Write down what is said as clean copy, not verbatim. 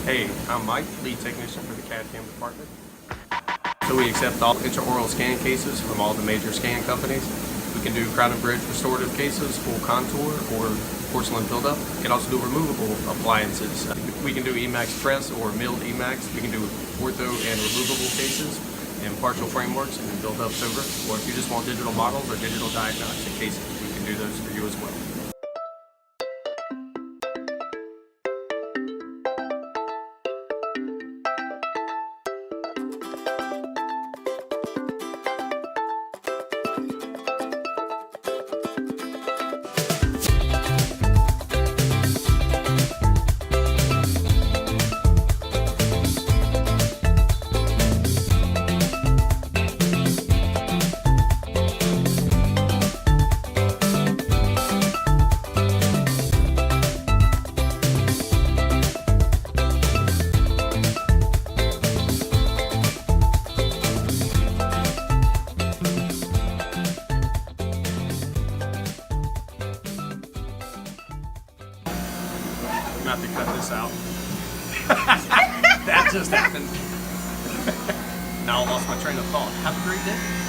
Hey, I'm Mike, lead technician for the CADCAM department. So we accept all intraoral scan cases from all the major scan companies. We can do crown and bridge restorative cases, full contour, or porcelain buildup. We can also do removable appliances. We can do Emax press or milled Emax. We can do ortho and removable cases and partial frameworks and then build-ups over. Or if you just want digital models or digital diagnostic cases, we can do those for you as well. I'm gonna have to cut this out. That just happened. Now I lost my train of thought. Have a great day.